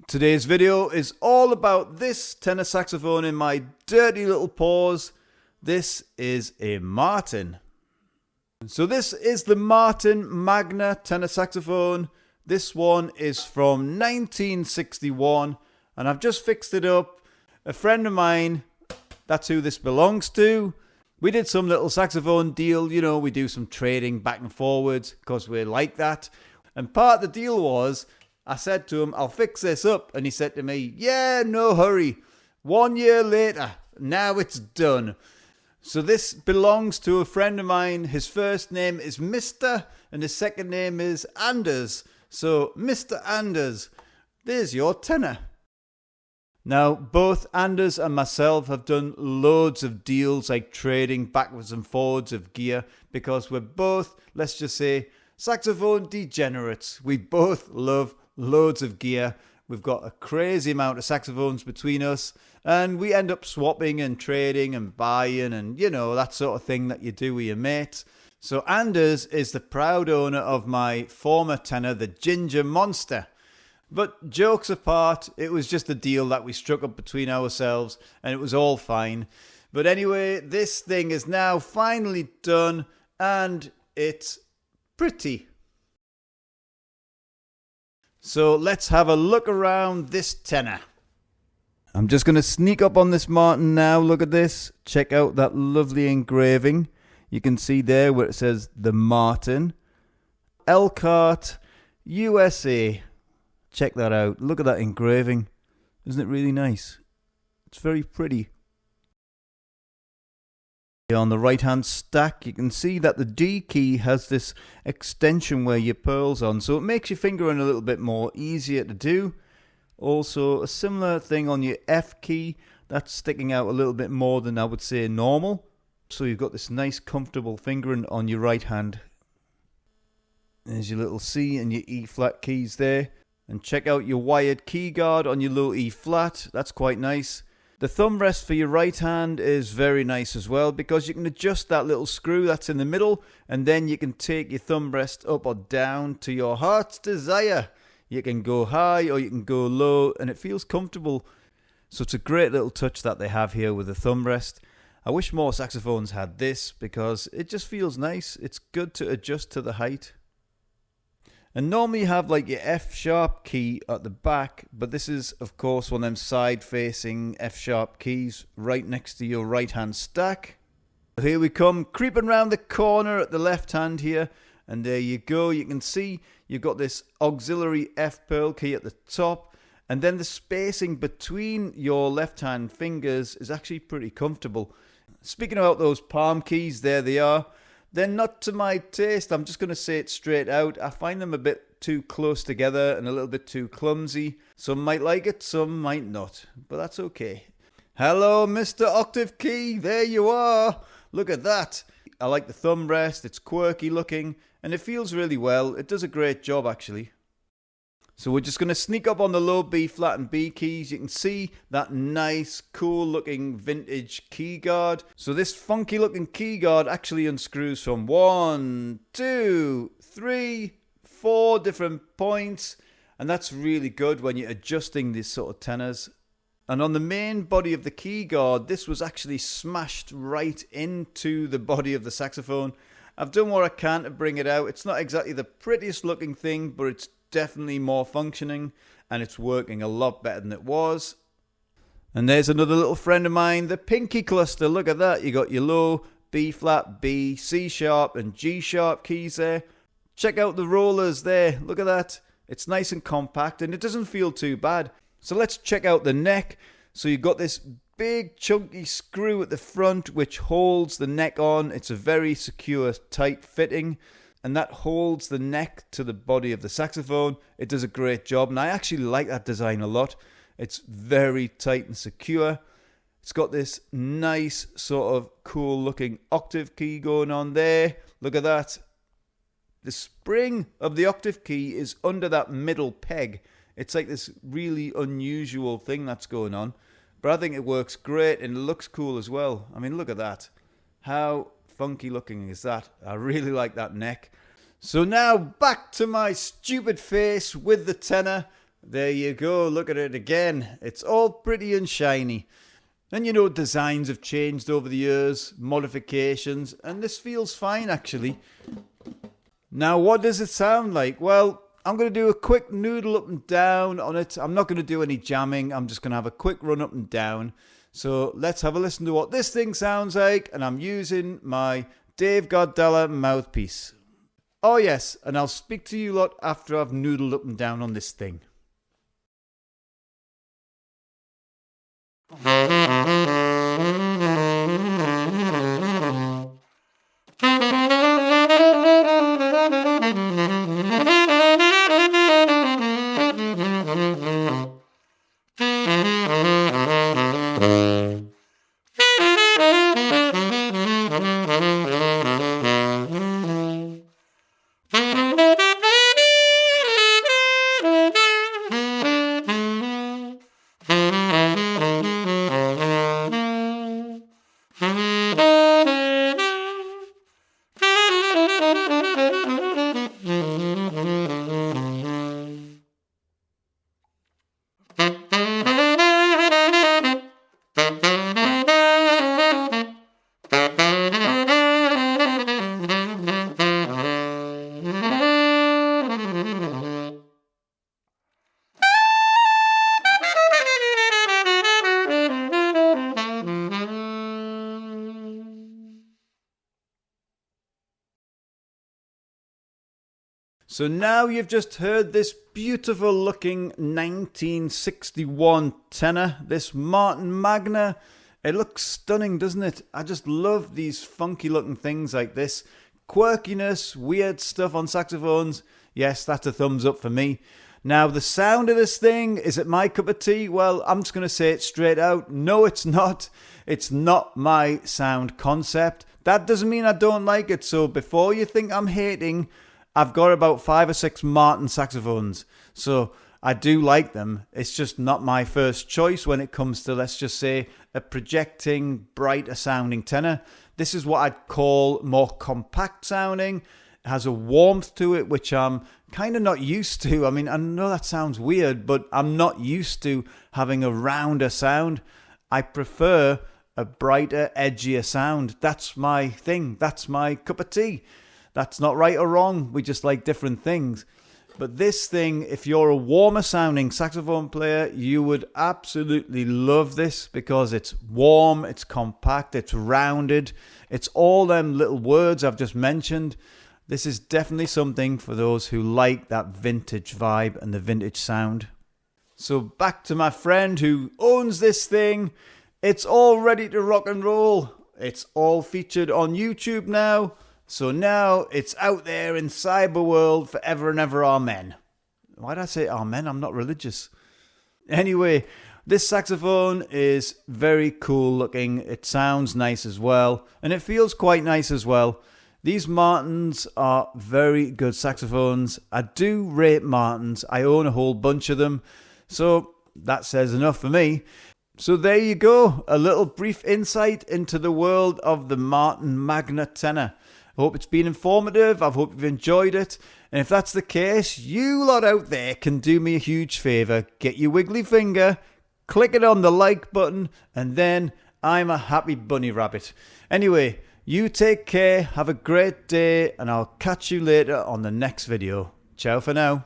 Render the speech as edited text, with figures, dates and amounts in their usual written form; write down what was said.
Today's video is all about this tenor saxophone in my dirty little paws. This is a Martin. So this is the Martin Magna tenor saxophone. This one is from 1961 and I've just fixed it up. A friend of mine, that's who this belongs to. We did some little saxophone deal, you know, we do some trading back and forwards because we're like that. And part of the deal was, I said to him, I'll fix this up. And he said to me, yeah, no hurry. 1 year later, now it's done. So this belongs to a friend of mine. His first name is Mr. and his second name is Anders. So Mr. Anders, there's your tenor. Now, both Anders and myself have done loads of deals like trading backwards and forwards of gear because we're both, let's just say, saxophone degenerates. We both love loads of gear. We've got a crazy amount of saxophones between us and we end up swapping and trading and buying and, you know, that sort of thing that you do with your mates. So Anders is the proud owner of my former tenor, the Ginger Monster. But jokes apart, it was just a deal that we struck up between ourselves and it was all fine. But anyway, this thing is now finally done and it's pretty. So let's have a look around this tenor. I'm just going to sneak up on this Martin now. Look at this. Check out that lovely engraving. You can see there where it says the Martin. Elkhart, USA. Check that out. Look at that engraving. Isn't it really nice? It's very pretty. On the right hand stack you can see that the D key has this extension where your pearls on, so it makes your fingering a little bit more easier to do. Also a similar thing on your F key, that's sticking out a little bit more than I would say normal, so you've got this nice comfortable fingering on your right hand. There's your little C and your E flat keys there, and check out your wired key guard on your low E flat, that's quite nice. The thumb rest for your right hand is very nice as well because you can adjust that little screw that's in the middle and then you can take your thumb rest up or down to your heart's desire. You can go high or you can go low and it feels comfortable. So it's a great little touch that they have here with the thumb rest. I wish more saxophones had this because it just feels nice. It's good to adjust to the height. And normally you have like your F sharp key at the back, but this is of course one of them side facing F sharp keys right next to your right hand stack. Here we come, creeping around the corner at the left hand here, and there you go. You can see you've got this auxiliary F pearl key at the top, and then the spacing between your left hand fingers is actually pretty comfortable. Speaking about those palm keys, there they are. They're not to my taste. I'm just going to say it straight out. I find them a bit too close together and a little bit too clumsy. Some might like it, some might not. But that's okay. Hello, Mr. Octave Key. There you are. Look at that. I like the thumb rest. It's quirky looking and it feels really well. It does a great job actually. So we're just going to sneak up on the low B flat and B keys. You can see that nice, cool looking vintage key guard. So this funky looking key guard actually unscrews from 1, 2, 3, 4 different points. And that's really good when you're adjusting these sort of tenors. And on the main body of the key guard, this was actually smashed right into the body of the saxophone. I've done what I can to bring it out. It's not exactly the prettiest looking thing, but it's definitely more functioning and it's working a lot better than it was. And there's another little friend of mine, the Pinky Cluster. Look at that. You got your low B flat, B, C sharp and G sharp keys there. Check out the rollers there. Look at that. It's nice and compact and it doesn't feel too bad. So let's check out the neck. So you've got this big chunky screw at the front which holds the neck on. It's a very secure, tight fitting. And that holds the neck to the body of the saxophone. It does a great job. And I actually like that design a lot. It's very tight and secure. It's got this nice sort of cool looking octave key going on there. Look at that. The spring of the octave key is under that middle peg. It's like this really unusual thing that's going on. But I think it works great and it looks cool as well. I mean, look at that. How funky looking is that? I really like that neck. So now back to my stupid face with the tenor. There you go, look at it again. It's all pretty and shiny. And you know, designs have changed over the years, modifications, and this feels fine actually. Now what does it sound like? Well, I'm going to do a quick noodle up and down on it. I'm not going to do any jamming, I'm just going to have a quick run up and down. So let's have a listen to what this thing sounds like, and I'm using my Guardala mouthpiece. Oh yes, and I'll speak to you lot after I've noodled up and down on this thing. So now you've just heard this beautiful looking 1961 tenor, this Martin Magna. It looks stunning, doesn't it? I just love these funky looking things like this. Quirkiness, weird stuff on saxophones. Yes, that's a thumbs up for me. Now the sound of this thing, is it my cup of tea? Well, I'm just going to say it straight out. No, it's not. It's not my sound concept. That doesn't mean I don't like it. So before you think I'm hating, I've got about 5 or 6 Martin saxophones, so I do like them. It's just not my first choice when it comes to, let's just say, a projecting, brighter sounding tenor. This is what I'd call more compact sounding. It has a warmth to it, which I'm kind of not used to. I mean, I know that sounds weird, but I'm not used to having a rounder sound. I prefer a brighter, edgier sound. That's my thing. That's my cup of tea. That's not right or wrong, we just like different things. But this thing, if you're a warmer sounding saxophone player, you would absolutely love this because it's warm, it's compact, it's rounded. It's all them little words I've just mentioned. This is definitely something for those who like that vintage vibe and the vintage sound. So back to my friend who owns this thing. It's all ready to rock and roll. It's all featured on YouTube now. So now it's out there in cyber world forever and ever, amen. Why did I say amen? I'm not religious. Anyway, this saxophone is very cool looking. It sounds nice as well. And it feels quite nice as well. These Martins are very good saxophones. I do rate Martins. I own a whole bunch of them. So that says enough for me. So there you go. A little brief insight into the world of the Martin Magna tenor. I hope it's been informative. I hope you've enjoyed it. And if that's the case, you lot out there can do me a huge favour. Get your wiggly finger, click it on the like button, and then I'm a happy bunny rabbit. Anyway, you take care, have a great day, and I'll catch you later on the next video. Ciao for now.